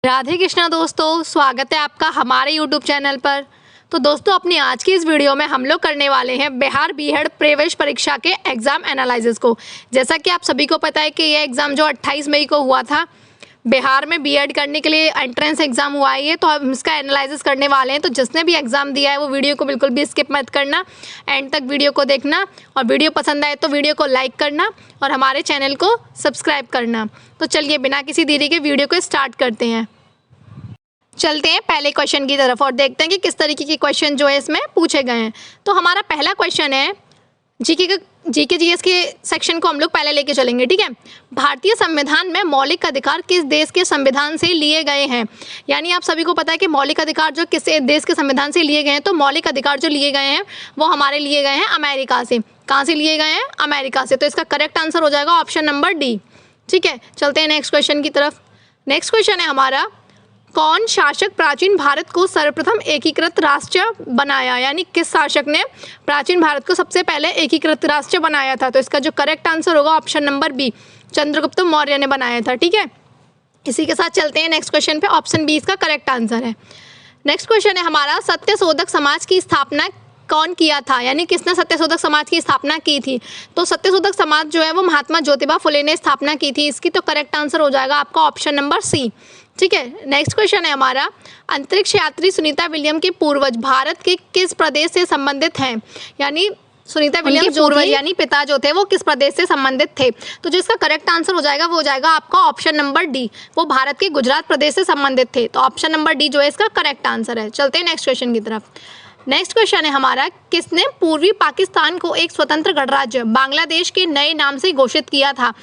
राधे कृष्णा दोस्तों, स्वागत है आपका हमारे YouTube चैनल पर। तो दोस्तों, अपनी आज की इस वीडियो में हम लोग करने वाले हैं बिहार बीएड प्रवेश परीक्षा के एग्ज़ाम एनालिसिस को। जैसा कि आप सभी को पता है कि ये एग्ज़ाम जो 28 मई को हुआ था, बिहार में बीएड करने के लिए एंट्रेंस एग्ज़ाम हुआ है, तो हम इसका एनालिसिस करने वाले हैं। तो जिसने भी एग्ज़ाम दिया है वो वीडियो को बिल्कुल भी स्किप मत करना, एंड तक वीडियो को देखना, और वीडियो पसंद आए तो वीडियो को लाइक करना और हमारे चैनल को सब्सक्राइब करना। तो चलिए बिना किसी देरी के वीडियो को स्टार्ट करते हैं। चलते हैं पहले क्वेश्चन की तरफ और देखते हैं कि किस तरीके के क्वेश्चन जो है इसमें पूछे गए हैं। तो हमारा पहला क्वेश्चन है जीके जीएस के सेक्शन को हम लोग पहले लेके चलेंगे, ठीक है। भारतीय संविधान में मौलिक अधिकार किस देश के संविधान से लिए गए हैं? यानी आप सभी को पता है कि मौलिक अधिकार जो किस देश के संविधान से लिए गए हैं, तो मौलिक अधिकार जो लिए गए हैं वो हमारे लिए गए हैं अमेरिका से। कहाँ से लिए गए हैं? अमेरिका से। तो इसका करेक्ट आंसर हो जाएगा ऑप्शन नंबर डी, ठीक है। चलते हैं नेक्स्ट क्वेश्चन की तरफ। नेक्स्ट क्वेश्चन है हमारा, कौन शासक प्राचीन भारत को सर्वप्रथम एकीकृत राष्ट्र बनाया? यानी किस शासक ने प्राचीन भारत को सबसे पहले एकीकृत राष्ट्र बनाया था? तो इसका जो करेक्ट आंसर होगा option number B, Chandragupta Maurya ने बनाया था, ठीक है। इसी के साथ चलते हैं नेक्स्ट क्वेश्चन पे। ऑप्शन बी इसका करेक्ट आंसर है। नेक्स्ट क्वेश्चन है हमारा, सत्यशोधक समाज की स्थापना कौन किया था? यानी किसने सत्यशोधक समाज की स्थापना की थी? तो सत्यशोधक समाज जो है वो महात्मा ज्योतिबा फुले ने स्थापना की थी। इसकी तो करेक्ट आंसर हो जाएगा आपका ऑप्शन नंबर सी, ठीक है। नेक्स्ट क्वेश्चन है हमारा, अंतरिक्ष यात्री सुनीता विलियम के पूर्वज भारत के किस प्रदेश से संबंधित हैं? यानी सुनीता विलियम पूर्वज यानी पिता जो थे वो किस प्रदेश से संबंधित थे? तो जो इसका करेक्ट आंसर हो जाएगा वो हो जाएगा आपका ऑप्शन नंबर डी, वो भारत के गुजरात प्रदेश से संबंधित थे। तो ऑप्शन नंबर डी जो है इसका करेक्ट आंसर है। चलते हैं नेक्स्ट क्वेश्चन की तरफ। नेक्स्ट क्वेश्चन है हमारा, किसने पूर्वी पाकिस्तान को एक स्वतंत्र गणराज्य बांग्लादेश के नए नाम से घोषित किया था?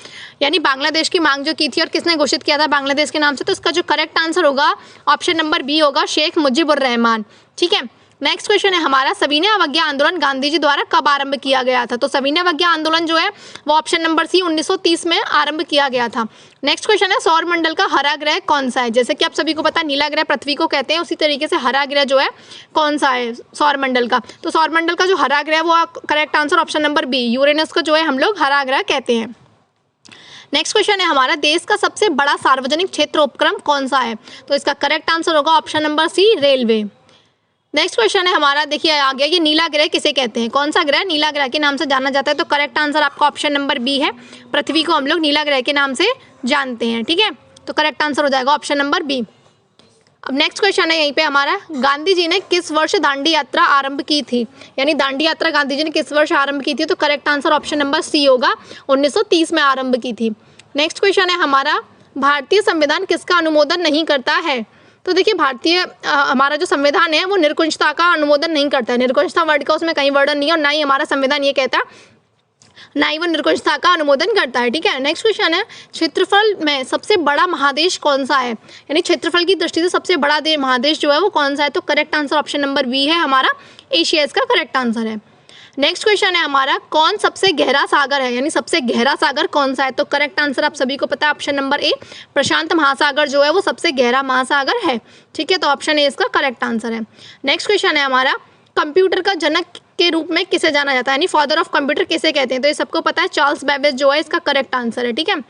यानी बांग्लादेश की मांग जो की थी और किसने घोषित किया था बांग्लादेश के नाम से? तो इसका जो करेक्ट आंसर होगा ऑप्शन नंबर बी होगा, शेख मुजीबुर रहमान, ठीक है। नेक्स्ट क्वेश्चन है हमारा, सविनय अवज्ञा आंदोलन गांधी जी द्वारा कब आरंभ किया गया था? तो सविनय अवज्ञा आंदोलन जो है वो ऑप्शन नंबर सी 1930 में आरंभ किया गया था। नेक्स्ट क्वेश्चन है, सौर मंडल का हरा ग्रह कौन सा है? जैसे कि आप सभी को पता है नीला ग्रह पृथ्वी को कहते हैं, उसी तरीके से हरा ग्रह जो है कौन सा है सौर मंडल का? तो सौर मंडल का जो हरा ग्रह वो correct answer option number B, Uranus को जो है हम लोग हरा ग्रह कहते हैं। नेक्स्ट क्वेश्चन है हमारा, देश का सबसे बड़ा सार्वजनिक क्षेत्र उपक्रम कौन सा है? तो इसका करेक्ट आंसर होगा option number C, railway. Next question है हमारा, देखिए आ गया, ये नीला ग्रह किसे कहते हैं? कौन सा ग्रह नीला ग्रह के नाम से जाना जाता है? तो करेक्ट आंसर आपका ऑप्शन नंबर बी है, पृथ्वी को हम लोग नीला ग्रह के नाम से जानते हैं, ठीक है। तो करेक्ट आंसर हो जाएगा ऑप्शन नंबर बी। अब नेक्स्ट क्वेश्चन है यहीं पे हमारा, गांधी जी ने किस वर्ष दांडी यात्रा आरंभ की थी? यानी दांडी यात्रा गांधी जी ने किस वर्ष आरंभ की थी? तो correct answer option number C होगा, 1930 में आरंभ की थी। नेक्स्ट क्वेश्चन है हमारा, भारतीय संविधान किसका अनुमोदन नहीं करता है? तो देखिए हमारा जो संविधान है वो निरंकुशता का अनुमोदन नहीं करता है। निरंकुशता वर्ड का उसमें कहीं वर्णन नहीं है और ना ही हमारा संविधान ये कहता, ना ही वो निरंकुशता का अनुमोदन करता है, ठीक है। नेक्स्ट क्वेश्चन है, क्षेत्रफल में सबसे बड़ा महादेश कौन सा है? यानी क्षेत्रफल की दृष्टि से सबसे बड़ा महादेश जो है वो कौन सा है? तो correct answer option number B है हमारा, एशिया इसका करेक्ट आंसर है। नेक्स्ट क्वेश्चन है हमारा, कौन सबसे गहरा सागर है? यानी सबसे गहरा सागर कौन सा है? तो करेक्ट आंसर आप सभी को पता है ऑप्शन नंबर ए, प्रशांत महासागर जो है वो सबसे गहरा महासागर है, ठीक है। तो ऑप्शन ए इसका करेक्ट आंसर है। नेक्स्ट क्वेश्चन है हमारा, कंप्यूटर का जनक के रूप में किसे जाना जाता है? यानी फादर ऑफ कंप्यूटर किसे कहते हैं? तो ये सबको पता है, चार्ल्स बेबेज जो है इसका करेक्ट आंसर है, ठीक है।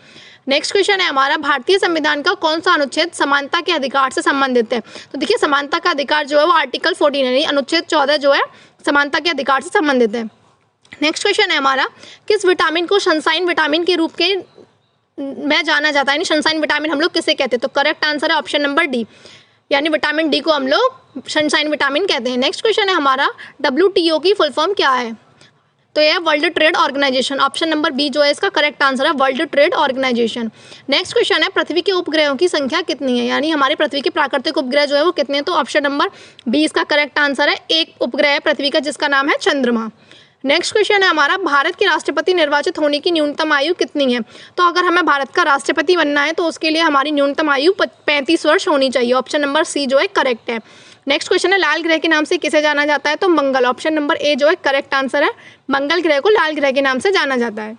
नेक्स्ट क्वेश्चन है हमारा, भारतीय संविधान का कौन सा अनुच्छेद समानता के अधिकार से संबंधित है? तो देखिए समानता का अधिकार जो है वो आर्टिकल 14 यानी अनुच्छेद 14 जो है समानता के अधिकार से संबंधित है। नेक्स्ट क्वेश्चन है हमारा, किस विटामिन को सनशाइन विटामिन के रूप के में जाना जाता है? यानी सनशाइन विटामिन हम लोग किसे कहते हैं? तो करेक्ट आंसर है ऑप्शन नंबर डी, यानी विटामिन डी को हम लोग सनशाइन विटामिन कहते हैं। नेक्स्ट क्वेश्चन है हमारा, WTO की फुल फॉर्म क्या है? तो यह World Trade Organization, option number B जो है इसका करेक्ट आंसर है, World Trade Organization. Next question है, पृथ्वी के उपग्रहों की संख्या कितनी है? यानी हमारे पृथ्वी के प्राकृतिक उपग्रह जो है वो कितने हैं? तो ऑप्शन नंबर बी इसका करेक्ट आंसर है, एक उपग्रह है पृथ्वी का जिसका नाम है चंद्रमा। नेक्स्ट क्वेश्चन है हमारा, भारत के राष्ट्रपति निर्वाचित होने की न्यूनतम आयु कितनी है? तो अगर हमें भारत का राष्ट्रपति बनना है तो उसके लिए हमारी न्यूनतम आयु 35 वर्ष होनी चाहिए। ऑप्शन नंबर सी जो है करेक्ट है। नेक्स्ट क्वेश्चन है, लाल ग्रह के नाम से किसे जाना जाता है? तो मंगल, ऑप्शन नंबर ए जो है करेक्ट आंसर है, मंगल ग्रह को लाल ग्रह के नाम से जाना जाता है।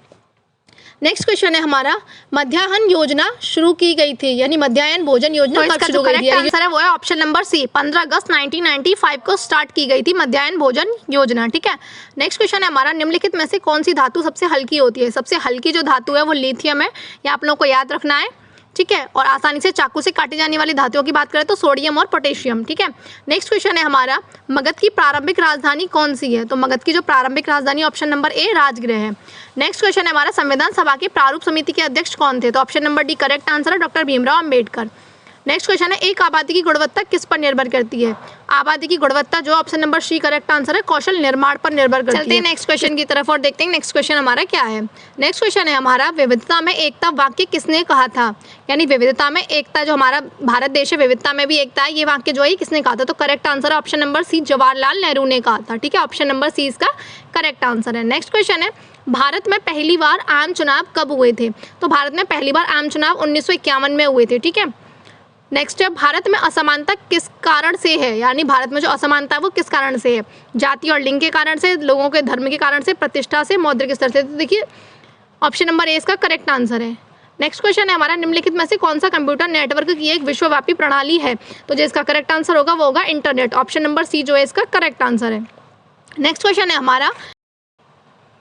नेक्स्ट क्वेश्चन है हमारा, मध्याह्न योजना शुरू की गई थी, यानी मध्याह्न भोजन योजना कब शुरू हुई थी? आंसर है वो है ऑप्शन नंबर सी, 15 अगस्त 1995 को स्टार्ट की गई थी मध्याह्न भोजन योजना, ठीक है। नेक्स्ट क्वेश्चन है हमारा, निम्नलिखित में से कौन सी धातु सबसे हल्की होती है? सबसे हल्की जो धातु है वो लिथियम है, ये आप लोगों को याद रखना है, ठीक है। और आसानी से चाकू से काटी जाने वाली धातुओं की बात करें तो सोडियम और पोटेशियम, ठीक है। नेक्स्ट क्वेश्चन है हमारा, मगध की प्रारंभिक राजधानी कौन सी है? तो मगध की जो प्रारंभिक राजधानी ऑप्शन नंबर ए राजगृह है। नेक्स्ट क्वेश्चन है हमारा, संविधान सभा के प्रारूप समिति के अध्यक्ष कौन थे? तो option number D correct answer है doctor Bhimrao Ambedkar. Next question है, एक आबादी की गुणवत्ता किस पर निर्भर करती है? आबादी की गुणवत्ता जो option number C correct answer है कौशल निर्माण पर निर्भर करती है। चलते हैं नेक्स्ट क्वेश्चन की तरफ और देखते हैं नेक्स्ट क्वेश्चन हमारा क्या है। नेक्स्ट क्वेश्चन है हमारा, विविधता में एकता वाक्य किसने कहा था? यानी विविधता में एकता, जो हमारा भारत देश है विविधता में भी एकता है, ये वाक्य जो है किसने कहा था? तो करेक्ट आंसर है option number C Jawaharlal Nehru ने कहा था, ठीक है। ऑप्शन नंबर सी इसका करेक्ट आंसर है। नेक्स्ट क्वेश्चन है, भारत में पहली बार आम चुनाव कब हुए थे? तो भारत में पहली बार आम चुनाव 1951 में हुए थे, ठीक है। नेक्स्ट है, भारत में असमानता किस कारण से है? यानी भारत में जो असमानता है वो किस कारण से है? जाति और लिंग के कारण से, लोगों के धर्म के कारण से, प्रतिष्ठा से, मौद्रिक स्तर से। तो देखिए ऑप्शन नंबर ए इसका करेक्ट आंसर है। नेक्स्ट क्वेश्चन है हमारा, निम्नलिखित में से कौन सा कंप्यूटर नेटवर्क की एक विश्वव्यापी प्रणाली है? तो जो इसका करेक्ट आंसर होगा वो होगा इंटरनेट। ऑप्शन नंबर सी जो है इसका करेक्ट आंसर है।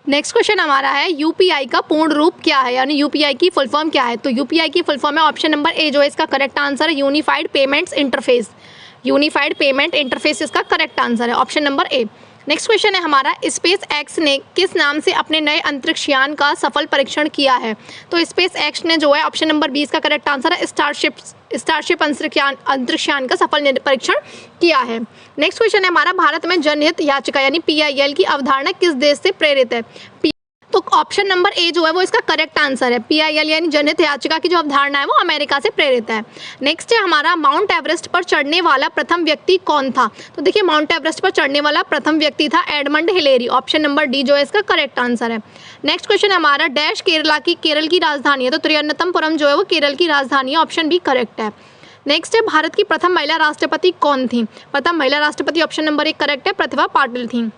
नेक्स्ट क्वेश्चन है यूपीआई का पूर्ण रूप क्या है? यानी यूपीआई की फुल फॉर्म क्या है? तो यूपीआई की फुल फॉर्म है ऑप्शन नंबर ए जो है इसका करेक्ट आंसर है unified payments interface. Unified payment interface इसका करेक्ट आंसर है, option number A. Next question है हमारा, स्पेस एक्स ने किस नाम से अपने नए अंतरिक्ष यान का सफल परीक्षण किया है? तो स्पेस एक्स ने जो है ऑप्शन नंबर 20 का करेक्ट आंसर है स्टारशिप अंतरिक्ष यान का सफल परीक्षण किया है। नेक्स्ट क्वेश्चन है हमारा, भारत में जनहित याचिका यानी पीआईएल की अवधारणा किस देश से प्रेरित है? तो ऑप्शन नंबर ए जो है वो इसका करेक्ट आंसर है। पीआईएल यानी जनहित याचिका की जो अवधारणा है वो अमेरिका से प्रेरित है। नेक्स्ट है हमारा, माउंट एवरेस्ट पर चढ़ने वाला प्रथम व्यक्ति कौन था? तो देखिए माउंट एवरेस्ट पर चढ़ने वाला प्रथम व्यक्ति था Edmund Hillary. Option number D जो है इसका करेक्ट आंसर है। नेक्स्ट क्वेश्चन हमारा, डैश केरल की राजधानी है? तो त्रिवेंद्रपुरम जो है वो केरल की राजधानी है, ऑप्शन बी करेक्ट है। नेक्स्ट है, भारत की प्रथम महिला राष्ट्रपति कौन थी? प्रथम महिला राष्ट्रपति ऑप्शन नंबर 1 करेक्ट है, प्रतिभा पाटिल थी।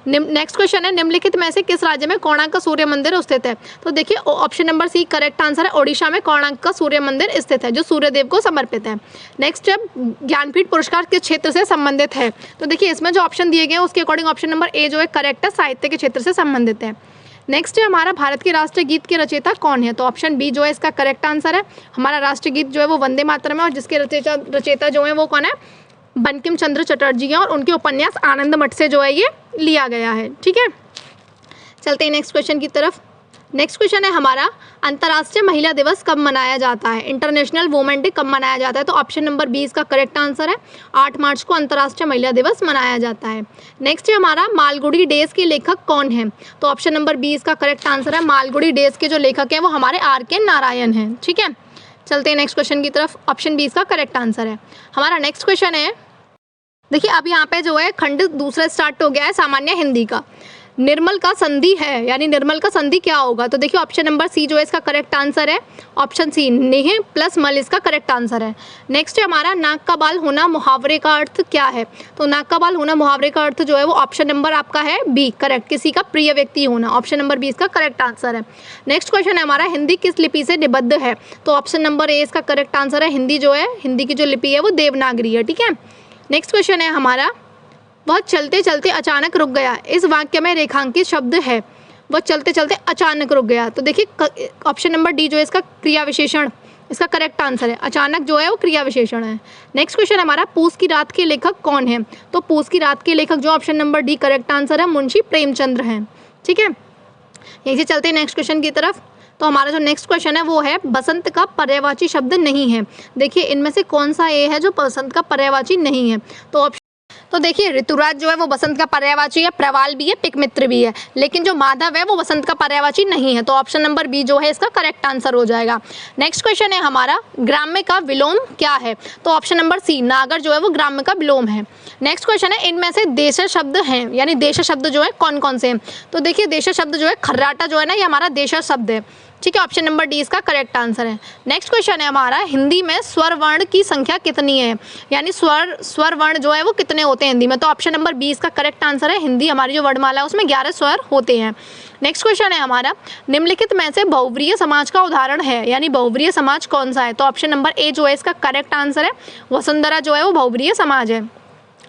नेक्स्ट क्वेश्चन है, निम्नलिखित में से किस राज्य में कोणार्क का सूर्य मंदिर स्थित है? तो देखिए option number C correct answer है, ओडिशा में कोणार्क का सूर्य मंदिर स्थित है जो सूर्यदेव को समर्पित है। नेक्स्ट है, ज्ञानपीठ पुरस्कार किस क्षेत्र से संबंधित है? तो देखिए इसमें जो ऑप्शन दिए गए हैं उसके अकॉर्डिंग ऑप्शन नंबर ए जो है करेक्ट है, साहित्य के क्षेत्र से संबंधित है। नेक्स्ट है हमारा, भारत के राष्ट्रीय गीत के रचयिता कौन है? तो ऑप्शन बी जो है इसका करेक्ट आंसर है। हमारा राष्ट्रीय गीत जो है वो वंदे मातरम है और जिसके रचयिता जो है वो कौन है? बंकिम चंद्र चटर्जी हैं और उनके उपन्यास आनंद मठ से जो है ये लिया गया है, ठीक है। चलते हैं नेक्स्ट क्वेश्चन की तरफ। नेक्स्ट क्वेश्चन है हमारा, अंतर्राष्ट्रीय महिला दिवस कब मनाया जाता है? इंटरनेशनल वुमेन डे कब मनाया जाता है? तो ऑप्शन नंबर 20 का करेक्ट आंसर है, 8 मार्च को अंतर्राष्ट्रीय महिला दिवस मनाया जाता है। नेक्स्ट है हमारा, मालगुडी डेज के लेखक कौन है? तो ऑप्शन नंबर 20 का करेक्ट आंसर है, मालगुडी डेज के जो लेखक हैं वो हमारे R.K. नारायण हैं, ठीक है। चलते हैं नेक्स्ट क्वेश्चन की तरफ। ऑप्शन 20 का करेक्ट आंसर है। हमारा नेक्स्ट क्वेश्चन है, देखिए अब यहाँ पे जो है खंड दूसरा स्टार्ट हो गया है सामान्य हिंदी का। निर्मल का संधि है, यानी निर्मल का संधि क्या होगा? तो देखिए ऑप्शन नंबर सी जो है इसका करेक्ट आंसर है, ऑप्शन सी नेह प्लस मल इसका करेक्ट आंसर है। नेक्स्ट है हमारा, नाक का बाल होना मुहावरे का अर्थ क्या है? तो नाक का बाल होना मुहावरे का अर्थ जो है वो ऑप्शन नंबर आपका है बी करेक्ट, किसी का प्रिय व्यक्ति होना। ऑप्शन नंबर 20 का करेक्ट आंसर है। नेक्स्ट क्वेश्चन है हमारा, हिंदी किस लिपि से निबद्ध है? तो ऑप्शन नंबर ए इसका करेक्ट आंसर है, हिंदी जो है, हिंदी की जो लिपि है वो देवनागरी है, ठीक है। नेक्स्ट क्वेश्चन है हमारा, वह चलते चलते अचानक रुक गया। इस वाक्य में रेखांकित शब्द है, वह चलते चलते अचानक रुक गया। तो देखिए ऑप्शन नंबर डी जो है इसका क्रिया विशेषण इसका करेक्ट आंसर है, अचानक जो है वो क्रिया विशेषण है। नेक्स्ट क्वेश्चन हमारा, पूस की रात के लेखक कौन है? तो पूस की रात के लेखक जो option number D correct answer है, मुंशी प्रेमचंद्र हैं, ठीक है। यहीं से चलते हैं नेक्स्ट क्वेश्चन की तरफ। तो हमारा जो नेक्स्ट क्वेश्चन है वो है, बसंत का पर्यायवाची शब्द नहीं है। देखिए इनमें से कौन सा ए है जो बसंत का पर्यायवाची नहीं है? तो देखिए ऋतुराज जो है वो बसंत का पर्यायवाची है, प्रवाल भी है, पिक मित्र भी है, लेकिन जो माधव है वो बसंत का पर्यायवाची नहीं है। तो ऑप्शन नंबर बी जो है इसका करेक्ट आंसर हो जाएगा। नेक्स्ट क्वेश्चन है हमारा, ग्राम्य का विलोम क्या है? तो ऑप्शन नंबर सी नागर जो है वो ग्राम्य का विलोम है। नेक्स्ट क्वेश्चन है, इनमें से देश शब्द हैं, यानी देश शब्द जो है कौन कौन से हैं? तो देखिए देश शब्द जो है खर्राटा जो है ना, ये हमारा देश शब्द है, ठीक है। ऑप्शन नंबर डी इसका करेक्ट आंसर है। नेक्स्ट क्वेश्चन है हमारा, हिंदी में स्वर वर्ण की संख्या कितनी है? यानी स्वर वर्ण जो है वो कितने होते हैं हिंदी में? तो ऑप्शन नंबर 20 का करेक्ट आंसर है, हिंदी हमारी जो वर्णमाला है उसमें 11 स्वर होते हैं। नेक्स्ट क्वेश्चन है हमारा, निम्नलिखित में से बहुव्रीहि समाज का उदाहरण है, यानी बहुव्रीहि समाज कौन सा है? तो ऑप्शन नंबर ए जो है इसका करेक्ट आंसर है, वसुंधरा जो है वो बहुव्रीहि समाज है।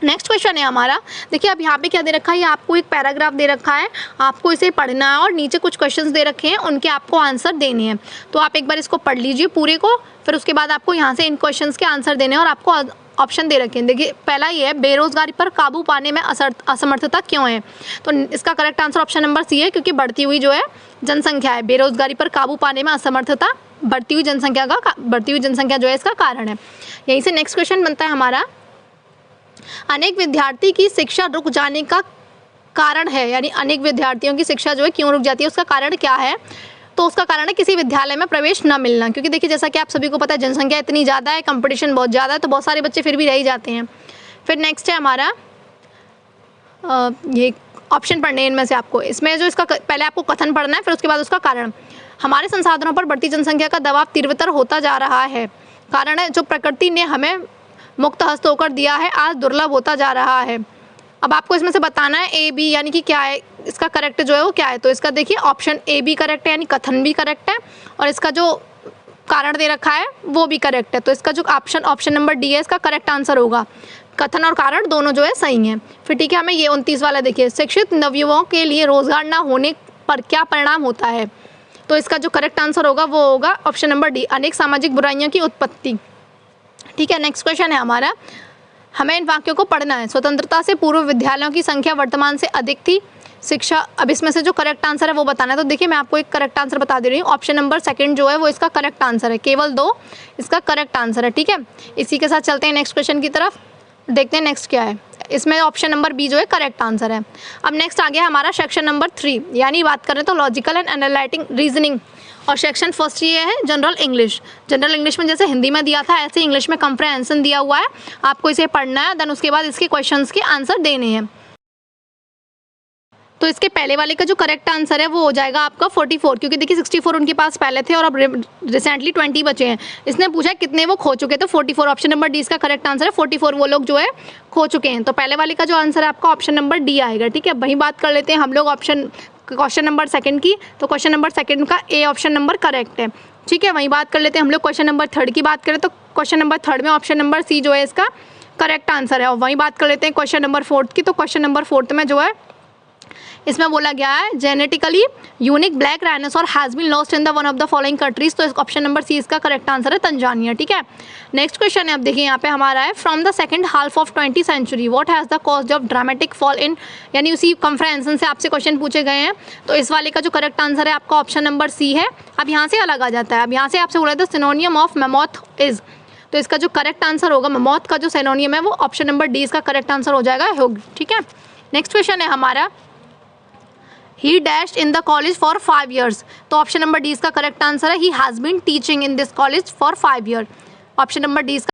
नेक्स्ट क्वेश्चन है हमारा, देखिए अब यहाँ पे क्या दे रखा है, ये आपको एक पैराग्राफ दे रखा है, आपको इसे पढ़ना है और नीचे कुछ क्वेश्चंस दे रखे हैं, उनके आपको आंसर देने हैं। तो आप एक बार इसको पढ़ लीजिए पूरे को, फिर उसके बाद आपको यहाँ से इन क्वेश्चंस के आंसर देने हैं और आपको ऑप्शन दे रखे हैं। देखिए पहला ये है, बेरोजगारी पर काबू पाने में असमर्थता क्यों है। तो इसका correct answer option number C है, क्योंकि बढ़ती हुई जो है जनसंख्या है, बेरोजगारी पर काबू पाने में असमर्थता बढ़ती हुई जनसंख्या जो है इसका कारण है। यहीं से नेक्स्ट क्वेश्चन बनता है हमारा, अनेक विद्यार्थी की शिक्षा रुक जाने का कारण है, यानी अनेक विद्यार्थियों की शिक्षा जो है क्यों रुक जाती है, उसका कारण क्या है। तो उसका कारण है किसी विद्यालय में प्रवेश न मिलना, क्योंकि देखिए जैसा कि आप सभी को पता है जनसंख्या इतनी ज़्यादा है, कंपटीशन बहुत ज़्यादा है, तो बहुत सारे बच्चे फिर भी रह ही जाते हैं। फिर नेक्स्ट है हमारा ये ऑप्शन पढ़ने हैं इनमें से आपको, इसमें जो इसका पहले आपको कथन पढ़ना है, फिर उसके बाद उसका कारण। हमारे संसाधनों पर बढ़ती जनसंख्या का दबाव तीव्रतर होता जा रहा है, कारण है जो प्रकृति ने हमें मुक्त हस्त होकर दिया है आज दुर्लभ होता जा रहा है। अब आपको इसमें से बताना है ए बी, यानी कि क्या है इसका करेक्ट जो है वो क्या है। तो इसका देखिए ऑप्शन ए बी करेक्ट है, यानी कथन भी करेक्ट है, और इसका जो कारण दे रखा है वो भी करेक्ट है। तो इसका जो ऑप्शन नंबर डी है इसका करेक्ट आंसर होगा, कथन और कारण दोनों जो है सही हैं। फिर ठीक है, हमें ये 29 वाला देखिए, शिक्षित नवयुवाओं के लिए रोजगार न होने पर क्या परिणाम होता है। तो इसका जो करेक्ट आंसर होगा वो होगा ऑप्शन नंबर डी, अनेक सामाजिक बुराइयों की उत्पत्ति। ठीक है, नेक्स्ट क्वेश्चन है हमारा, हमें इन वाक्यों को पढ़ना है। स्वतंत्रता से पूर्व विद्यालयों की संख्या वर्तमान से अधिक थी, शिक्षा। अब इसमें से जो करेक्ट आंसर है वो बताना है। तो देखिए मैं आपको एक करेक्ट आंसर बता दे रही हूँ, ऑप्शन नंबर सेकंड जो है वो इसका करेक्ट आंसर है, केवल 2 इसका करेक्ट आंसर है। ठीक है, इसी के साथ चलते हैं नेक्स्ट क्वेश्चन की तरफ, देखते हैं नेक्स्ट क्या है। इसमें ऑप्शन नंबर बी जो है करेक्ट आंसर है। अब नेक्स्ट आ गया हमारा सेक्शन नंबर 3, यानी बात करें तो लॉजिकल एंड एनालिटिक रीजनिंग, और सेक्शन फर्स्ट ये है जनरल इंग्लिश। जनरल इंग्लिश में जैसे हिंदी में दिया था ऐसे इंग्लिश में कंप्रहेंशन दिया हुआ है, आपको इसे पढ़ना है, देन उसके बाद इसके क्वेश्चंस के आंसर देने हैं। तो इसके पहले वाले का जो करेक्ट आंसर है वो हो जाएगा आपका 44, क्योंकि देखिए 64 उनके पास पहले थे और अब रिसेंटली 20 बचे हैं। इसने पूछा कितने वो खो चुके, तो 44 ऑप्शन नंबर डी इसका करेक्ट आंसर है, 44 वो लोग जो है खो चुके हैं। तो पहले वाले का जो आंसर है आपका ऑप्शन नंबर डी आएगा। ठीक है, वही बात कर लेते हैं हम लोग क्वेश्चन नंबर सेकंड की। तो क्वेश्चन नंबर सेकंड का ए ऑप्शन नंबर करेक्ट है। ठीक है, वही बात कर लेते हैं हम लोग क्वेश्चन नंबर थर्ड की बात करें तो क्वेश्चन नंबर थर्ड में ऑप्शन नंबर सी जो है इसका करेक्ट आंसर है। और वही बात कर लेते हैं क्वेश्चन नंबर फोर्थ की। तो क्वेश्चन नंबर फोर्थ में जो है इसमें बोला गया है genetically unique black rhinoceros has been lost in the one of the following countries. तो ऑप्शन नंबर सी इसका करेक्ट आंसर है तंजानिया। ठीक है, नेक्स्ट क्वेश्चन है, अब देखिए यहाँ पे हमारा है, from the second half of 20th century what has the cause of dramatic fall in, यानी उसी कंप्रहेंशन से आपसे क्वेश्चन पूछे गए हैं। तो इस वाले का जो करेक्ट आंसर है आपका ऑप्शन नंबर सी है। अब यहाँ से अलग आ जाता है, अब यहाँ से आपसे बोला था सिनोनियम ऑफ मैमोथ इज, तो इसका जो करेक्ट आंसर होगा मैमोथ का जो सिनोनियम है वो ऑप्शन नंबर डी इसका करेक्ट आंसर हो जाएगा होग। ठीक है, नेक्स्ट क्वेश्चन है हमारा, he dashed in the college for 5 years। तो ऑप्शन नंबर डी इसका करेक्ट आंसर है, he has been teaching in this college for 5 years। Option number D